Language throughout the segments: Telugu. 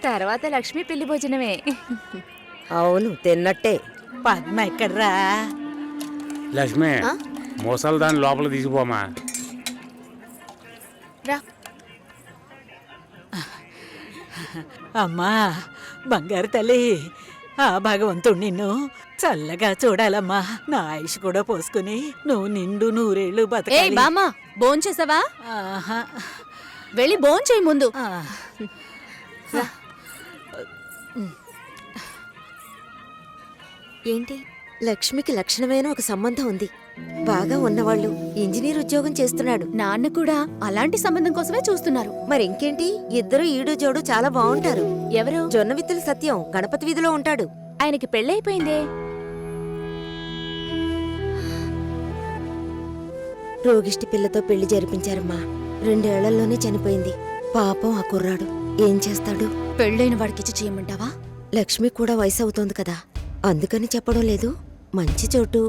తర్వాత లక్ష్మి పెళ్లి భోజనమే. అవును, తిన్నట్టే. పద్మ ఎక్కడ్రా? లక్ష్మి, మోసాలు దాన్ని లోపల తీసుకుపోమా. రా. అమ్మా బంగారు తల్లి, ఆ భగవంతుడు నిన్ను చల్లగా చూడాలమ్మా. నా ఆయుష్ కూడా పోసుకుని నువ్వు నిండు నూరేళ్లు ఏ బతకాలి. బామ్మ, భోంచేసావా? ఆహా. వెళ్ళి భోంచేయి ముందు. ఏంటి, లక్ష్మికి లక్షణమైన ఒక సంబంధం ఉంది. బాగా ఉన్నవాళ్ళు, ఇంజనీర్ ఉద్యోగం చేస్తున్నాడు. నాన్న కూడా అలాంటి సంబంధం కోసమే చూస్తున్నారు. మరి ఇంకేంటి, ఇద్దరు ఈడు జోడు చాలా బాగుంటారు. ఎవరు? జొన్న విత్తుల సత్యం గణపతి వీధిలో ఉంటాడు. ఆయనకి పెళ్ళైపోయిందే. రోగిష్టి పిల్లతో పెళ్లి జరిపించారమ్మా. 2 ఏళ్లలోనే చనిపోయింది. పాపం ఆ కుర్రాడు ఏం చేస్తాడు? పెళ్ళైన వాడికిచ్చి చేయమంటావా? లక్ష్మి కూడా వయసు అవుతోంది కదా, అందుకని చెప్పడం లేదు. మంచి చోటు.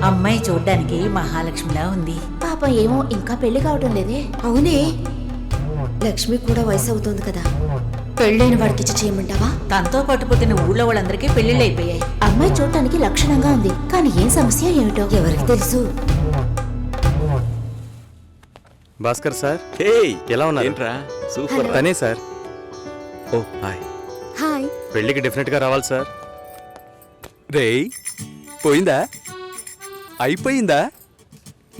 అమ్మాయి చూడ్డానికి మహాలక్ష్మిలా ఉంది. పాపం ఏమో ఇంకా పెళ్లి కావటం లేదే. అవునే, లక్ష్మి కూడా వయసు అవుతోంది కదా. పెళ్ళైన వాడికిచ్చి చేయమంటావా? తనతో పాటు పుట్టిన ఊళ్ళో వాళ్ళందరికీ పెళ్లిళ్ళు అయిపోయాయి. అమ్మాయి చూడటానికి లక్షణంగా ఉంది, కానీ ఏం సమస్య ఏమిటో ఎవరికి తెలుసు? భాస్కర్ సార్, ఎలా ఉన్నారు? ఏంట్రా సూపర్. తనే సార్. ఓ హాయ్. హాయ్. పెళ్ళికి డెఫినెట్ గా రావాలి సార్. రేయ్, పోయిందా? అయిపోయిందా?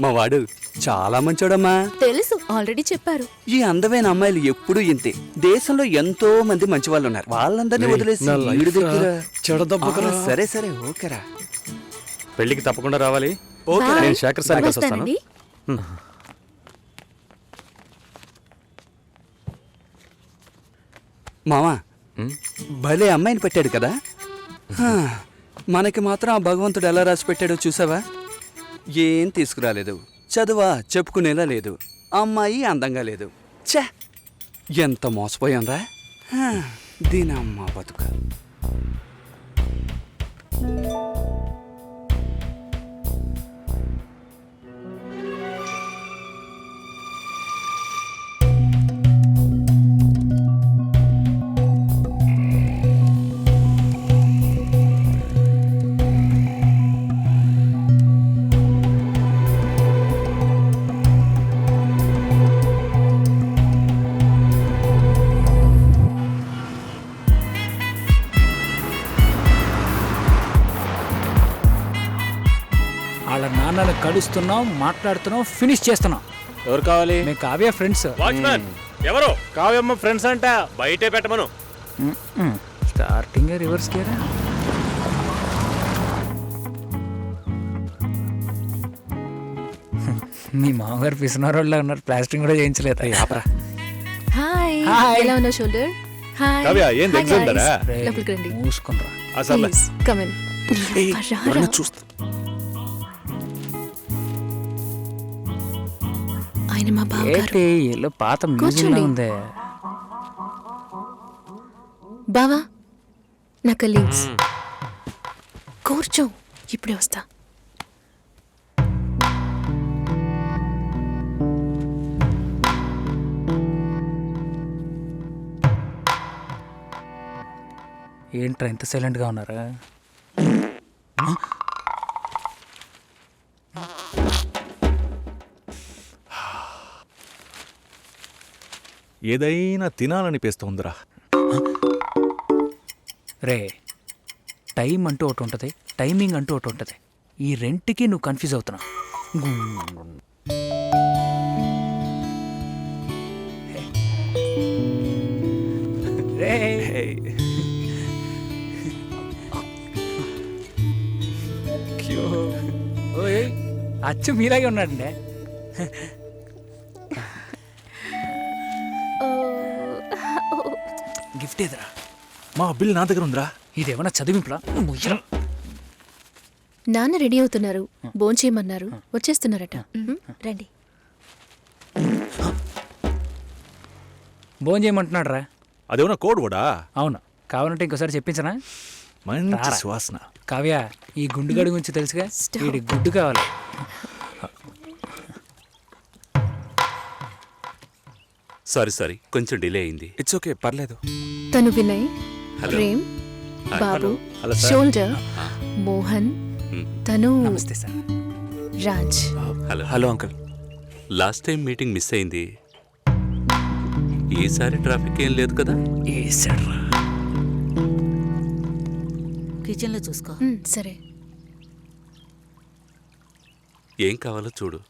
మా వాడు చాలా మంచోడమ్మా. తెలుసు, ఆల్రెడీ చెప్పారు. ఈ అందమైన అమ్మాయిలు ఎప్పుడూ ఇంతే. దేశంలో ఎంతో మంది మంచి వాళ్ళు ఉన్నారు. వాళ్ళందరినీ వదిలేసి వీడి దగ్గర సరే సరే ఓకేరా. పెళ్ళికి తప్పకుండా రావాలి. ఓకే, నేను శేఖర్ సార్ వస్తాను. వస్తానండి. మామా, భలే అమ్మాయిని పెట్టాడు కదా. మనకి మాత్రం ఆ భగవంతుడు ఎలా రాసి పెట్టాడో చూసావా? ఏం తీసుకురాలేదు, చదువా చెప్పుకునేలా లేదు, అమ్మాయి అందంగా లేదు. ఛే, ఎంత మోసపోయాంరా దీని అమ్మ బతుక. వాళ్ళ నాన్నని కలుస్తున్నాం, మాట్లాడుతున్నాం, ఫినిష్ చేస్తున్నాం. ఎవరు కావాలి? మేము కావ్య ఫ్రెండ్స్. వాచ్మెన్ ఎవరు? కావ్యమ్మ ఫ్రెండ్స్ అంట, బయటే పెట్టమను. స్టార్టింగ్ రివర్స్ గేరా. మీ మామగారు పిసినారోళ్ళ ఉన్నారు, ప్లాస్టింగ్ కూడా చేయించలేదు. హాయ్. హాయ్. ఎలా ఉన్నావు షోల్డర్? హాయ్. కావ్య, ఏం ఎగ్జామ్ దరా? లోపలికి రండి. మూసుకుంటారా? అసలు Please, come in. చూస్తా. ఆయన మా బావగారు. ఏంటి ఎల్లో పాత మ్యూజియం కూర్చోండి. ఉంది. బావా, నా కలీగ్స్. కూర్చో, ఇప్పుడే వస్తా. ఏంట్రా ఇంత సైలెంట్ గా ఉన్నారా? ఏదైనా తినాలనిపిస్తోందిరా. రే, టైం అంటూ ఒకటి ఉంటుంది, టైమింగ్ అంటూ ఒకటి ఉంటుంది. ఈ రెంట్కి నువ్వు కన్ఫ్యూజ్ అవుతున్నావు. రే, ఓయ్, అచ్చు మీలాగే ఉన్నాడండి. గిఫ్ట్ ఏదిరా? మా బిల్ నా దగ్గర ఉందిరా. ఇదేమన్నా చదివింపులా? నాన్న రెడీ అవుతున్నారు, భోంచేయమన్నారు, వచ్చేస్తున్నారట. రండి. భోజనం చేయమంటున్నాడు రా. అదేమన్నా కోడ్ కూడా అవును, కావాలంటే ఇంకోసారి చెప్పించనా? మంచి రారా. సువాసన. కావ్య, ఈ గుండుగడి గురించి తెలుసుగా, వీడి గుడ్డు కావాలి. సారీ కొంచెం డిలే అయింది. ఇట్స్ ఓకే, పర్లేదు. తను వినయ్, హలో. ప్రేమ్, బాబు, హలో సార్. షోల్డర్, మోహన్, తను నమస్తే sir. Raj. Hello hello uncle. Last time meeting miss అయింది. ఈసారి ట్రాఫిక్ ఏం లేదు కదా? ఏసాడ్రా. కిచెన్లో చూసుకో. సరే. ఏం కావాలో చూడు.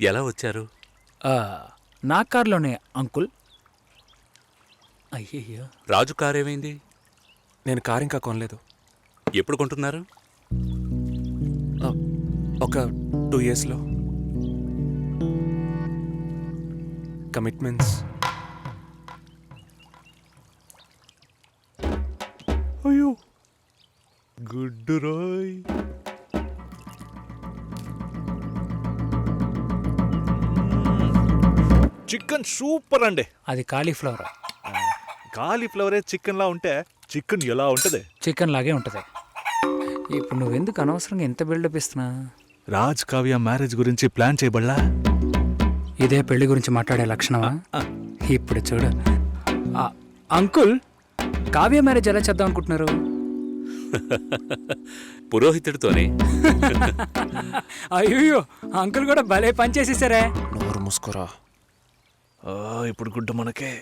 ఎలా వచ్చారు? నా కార్లోనే అంకుల్. అయ్యయ్యో, రాజు కార్ ఏమైంది? నేను కార్ ఇంకా కొనలేదు. ఎప్పుడు కొంటున్నారు? ఒక 2 yearsలో. కమిట్మెంట్స్. అయ్యో గుడ్డు రోయ్. చికెన్ సూపర్ అండి. అది కాలీఫ్లవర్. కాలీఫ్లవరే చికెన్ లా ఉంటే చికెన్ ఎలా ఉంటది? చికెన్ లాగే ఉంటుంది. ఇప్పుడు నువ్వెందుకు అనవసరంగా ఎంత బిల్డప్ ఇస్తున్నా? రాజ్ కావ్య మ్యారేజ్ గురించి ప్లాన్ చేయబడలా? ఇదే పెళ్లి గురించి మాట్లాడే లక్షణమా? ఇప్పుడు చూడు. అంకుల్, కావ్య మ్యారేజ్ ఎలా చేద్దాం అనుకుంటున్నారు? పురోహితుడితోనే. అయ్యో, అంకుల్ కూడా భలే పని చేసేసారే. నోరు మూసుకోరా. ఇప్పుడు గుడ్డు మనకే.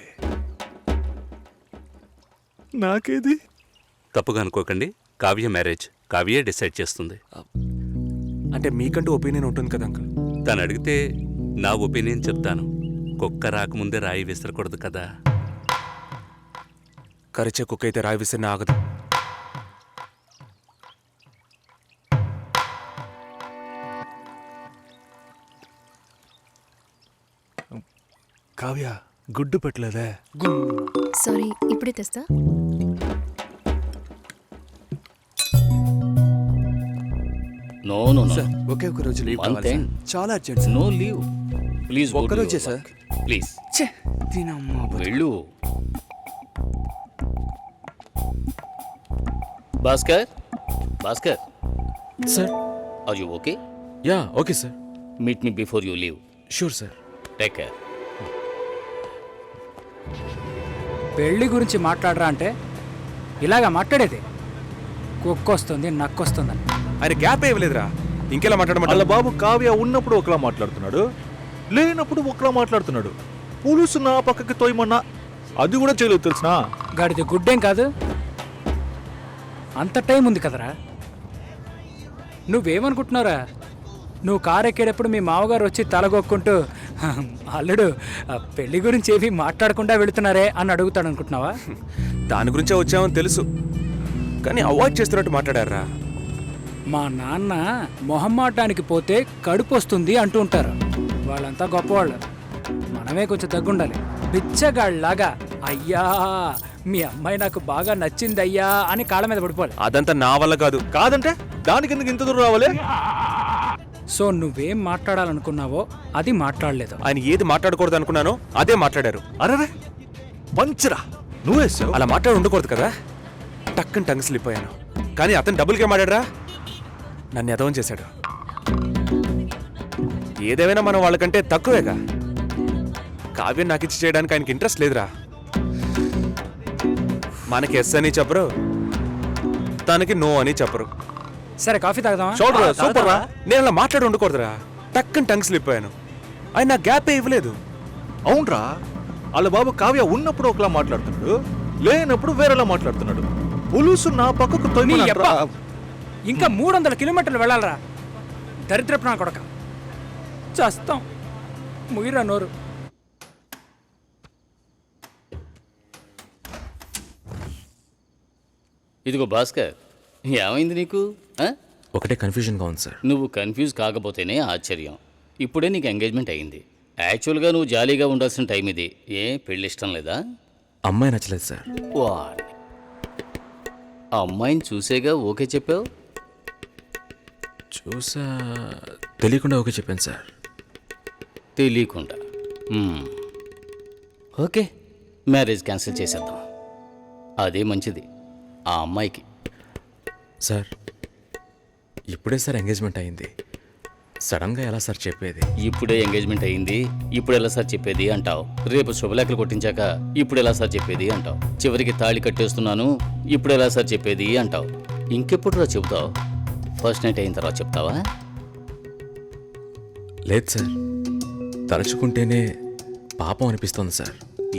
నాకేది? తప్పుగా అనుకోకండి. కావ్య మ్యారేజ్ కావ్యే డిసైడ్ చేస్తుంది. అంటే మీకంటూ ఒపీనియన్ ఉంటుంది కదా అంకుల్. తను అడిగితే నా ఒపీనియన్ చెప్తాను. కుక్క రాకముందే రాయి విసరకూడదు కదా. కరిచే కుక్క అయితే రాయి విసిరిన ఆగదు. కావ్య గుడ్డు పెట్టలేదే. సారీ, ఇప్పుడే తెస్తా. నో నో నో, సార్ ఒకే ఒక రోజు లీవ్ One కావాలి thing. సార్. చాలా urgent sir. No leave please. ఒక్కరోజే సార్. ప్లీజ్ ఛే, దీనమ్మా బతుకు. వెళ్ళు. Bhaskar, Bhaskar, sir. Are you okay? Yeah okay sir. Meet me before you leave. Sure sir. Take care. పెళ్లి గురించి మాట్లాడరా అంటే ఇలాగా మాట్లాడేది? కుక్కొస్తుంది, నక్కొస్తుందని. ఆయన గ్యాప్ ఇవ్వలేదురా. ఇంకెలా వాళ్ళ మాట్లాడమంటారు? బాబు కావ్య ఉన్నప్పుడు ఒకలా మాట్లాడుతున్నాడు, లేనప్పుడు ఒకలా మాట్లాడుతున్నాడు. పులుసు నా పక్కకి తోయమన్నా అది కూడా చేయలేదు తెలుసునా? గాడిది గుడ్డేం కాదు. అంత టైం ఉంది కదరా. నువ్వేమనుకుంటున్నారా? నువ్వు కారు ఎక్కేటప్పుడు మీ మామగారు వచ్చి తలగొక్కుంటూ అల్లుడు పెళ్లి గురించి ఏవి మాట్లాడకుండా వెళుతున్నారే అని అడుగుతాడు అనుకుంటున్నావా? దాని గురించే వచ్చామని తెలుసు, కానీ అవాయిడ్ చేస్తున్నట్టు మాట్లాడారా. మా నాన్న మొహమ్మాటానికి పోతే కడుపు వస్తుంది అంటూ ఉంటారు. వాళ్ళంతా గొప్పవాళ్ళు, మనమే కొంచెం తగ్గుండాలి. బిచ్చగాళ్ళలాగా అయ్యా మీ అమ్మాయి నాకు బాగా నచ్చింది అయ్యా అని కాళ్ళ మీద పడిపోవాలి. అదంతా నా వల్ల కాదు. కాదంటే దానికి ఎందుకు ఇంత దూరం రావాలి? సో నువ్వేం మాట్లాడాలనుకున్నావో అది మాట్లాడలేదు. ఆయన ఏది మాట్లాడకూడదు అనుకున్నానో అదే మాట్లాడారు. అరే పంచరా నువ్వేసావు. అలా మాట్లాడి ఉండకూడదు కదా. టక్కని టంగ్ స్లిప్ అయ్యాను. కానీ అతను డబుల్గా మాట్లాడరా, నన్ను ఎదవం చేశాడు. ఏదేమైనా మనం వాళ్ళకంటే తక్కువేగా. కావ్యం నాకు ఇచ్చి చేయడానికి ఆయనకి ఇంట్రెస్ట్ లేదురా. మనకి ఎస్ అని చెప్పరు, తనకి నో అని చెప్పరు. సరే కాఫీ తాగుదామా? చూడరా సూపర్ రా. నేను అలా మాట్లాడి ఉండకూడదురా. టక్కని టంగ్ స్లిప్ అయ్యాను. ఆయన నా గ్యాపే ఇవ్వలేదు. అవునరా, వాళ్ళ బాబు కావ్య ఉన్నప్పుడు ఒకలా మాట్లాడుతున్నాడు, లేనప్పుడు వేరేలా మాట్లాడుతున్నాడు. పులుసు నా పక్కకు నీ తోయమని యబ్బ. అంటారా? ఇంకా 300 కిలోమీటర్లు వెళ్ళాలరా. దరిద్రపు నా కొడక, చస్తాం. ముగిరా నోరు. ఇదిగో భాస్కర్, ఏమైంది నీకు? ఆ? ఒకటే కన్ఫ్యూజన్గా ఉంది సార్. నువ్వు కన్ఫ్యూజ్ కాకపోతేనే ఆశ్చర్యం. ఇప్పుడే నీకు ఎంగేజ్మెంట్ అయింది. యాక్చువల్గా నువ్వు జాలీగా ఉండాల్సిన టైం ఇది. ఏ పెళ్ళి ఇష్టం లేదా? అమ్మాయి నచ్చలేదు సార్. వాడి ఆ అమ్మాయిని చూసేగా ఓకే చెప్పావు. చూసా, తెలియకుండా ఓకే చెప్పాను సార్. తెలియకుండా. ఓకే, మ్యారేజ్ క్యాన్సిల్ చేసేద్దాం. అదే మంచిది ఆ అమ్మాయికి. సార్ ఇప్పుడే సార్ ఎంగేజ్మెంట్ అయింది, సడన్గా ఎలా సార్ చెప్పేది? ఇప్పుడే ఎంగేజ్మెంట్ అయింది, ఇప్పుడు ఎలా సార్ చెప్పేది అంటావు. రేపు శుభలేఖలు కొట్టించాక ఇప్పుడు ఎలా సార్ చెప్పేది అంటావు. చివరికి తాళి కట్టేస్తున్నాను, ఇప్పుడు ఎలా సార్ చెప్పేది అంటావు. ఇంకెప్పుడు రా చెబుతావు? ఫస్ట్ నైట్ అయిన తర్వాత చెప్తావా? లేదు సార్, తలుచుకుంటేనే పాపం అనిపిస్తుంది సార్.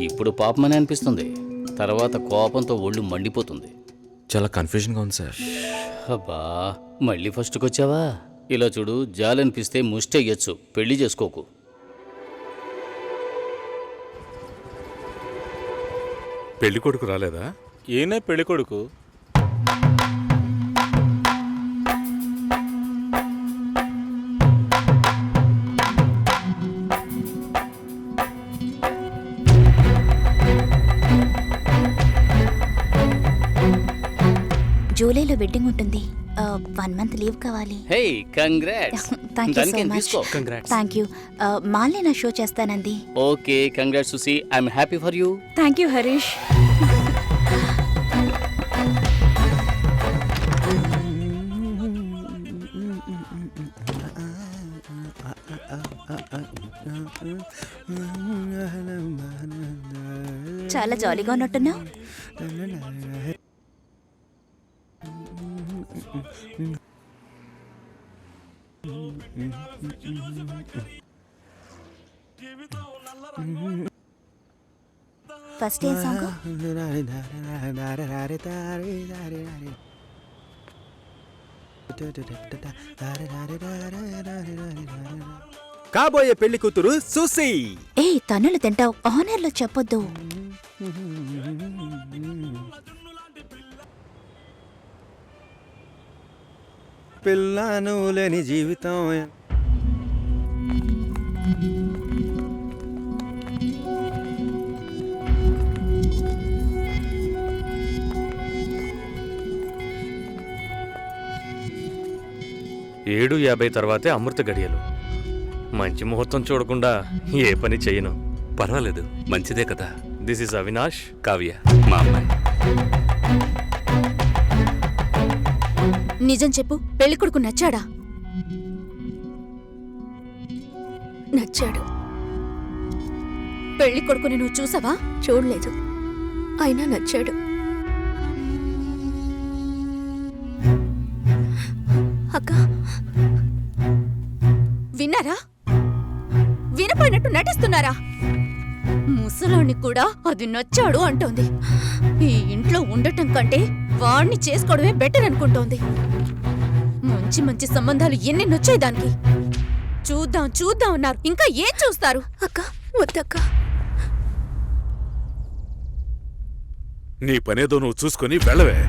ఇప్పుడు పాపమని అనిపిస్తుంది, తర్వాత కోపంతో ఒళ్ళు మండిపోతుంది. చాలా కన్ఫ్యూజన్గా ఉంది సార్. అబ్బా, మళ్ళీ ఫస్ట్కి వచ్చావా? ఇలా చూడు, జాలనిపిస్తే ముష్టి అయ్యొచ్చు, పెళ్లి చేసుకోకు. పెళ్లి కొడుకు రాలేదా? ఏనే పెళ్లి కొడుకు? జూలైలో వెడ్డింగ్ ఉంటుంది. 1 month లీవ్ కావాలి. Hey congrats. Thank you so దానికేం మచ్. తీసుకో. Thank you. మాల్ని నా షో చేస్తానంది. Okay, congrats Susi, I'm happy for you. Thank you Harish. చాలా జాలీగా ఉన్నట్టున్నావు. ఫస్ట్ ఏ సాంగ్? కాబోయే పెళ్లి కూతురు సుసి. ఏ తన్నులు తింటావు, ఆనర్లో చెప్పొద్దు. పిల్లను లేని జీవితం. ఏడు 50 తర్వాతే అమృత గడియలు. మంచి ముహూర్తం చూడకుండా ఏ పని చేయను. పర్వాలేదు, మంచిదే కదా. This is Avinash. కావ్య మా అమ్మాయి. నిజం చెప్పు, పెళ్లి కొడుకు నచ్చాడా? నచ్చాడు. పెళ్లి కొడుకుని నువ్వు చూసావా? చూడలేదు, అయినా నచ్చాడు. అక్క విన్నారా? వినపడినట్టు నటిస్తున్నారా? ముసలాన్ని కూడా అది నచ్చాడు అంటోంది. ఈ ఇంట్లో ఉండటం కంటే వాణ్ణి చేసుకోవడమే బెటర్ అనుకుంటోంది. మంచి మంచి సంబంధాలు ఎన్ని నచ్చాయి దానికి. చూద్దాం చూద్దాం అన్నారు, ఇంకా ఏం చూస్తారు? అక్క వద్దక్క. నీ పనేదో నువ్వు చూసుకొని వెళ్ళవే.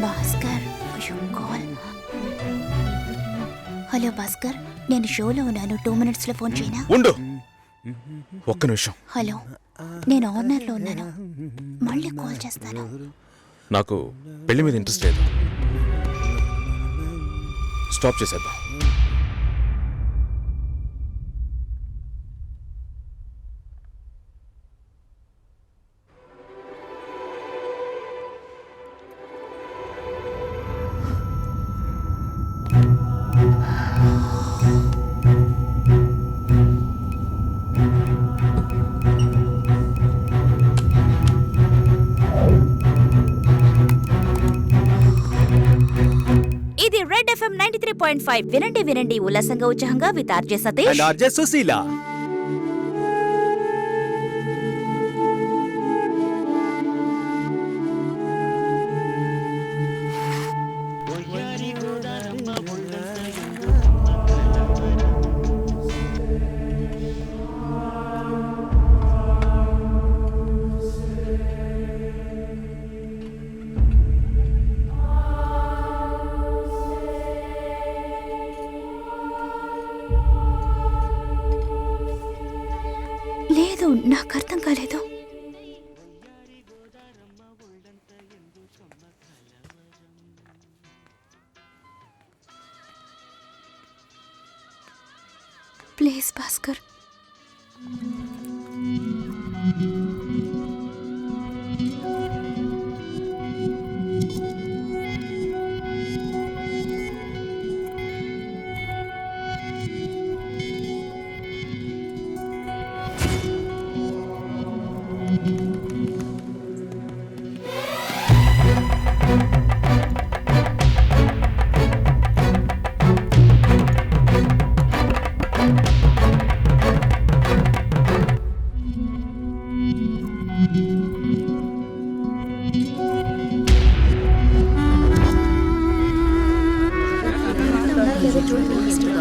భాస్కర్, హలో భాస్కర్, నేను షోలో ఉన్నాను. 2 minutes లో ఫోన్ చేయనా? ఉండు, ఒక్క నిమిషం. హలో, నేను ఆనర్లో ఉన్నాను, మళ్ళీ కాల్ చేస్తాను. నాకు పెళ్లి మీద ఇంట్రెస్ట్ లేదు. స్టాప్ చేసేద్దాం. ఇది రెడ్ FM 93.5. వినండి వినండి ఉల్లాసంగా ఉత్సాహంగా with RJ Satish and RJ Sushila. లేదు, నాకు అర్థం కాలేదు. ప్లీజ్ భాస్కర్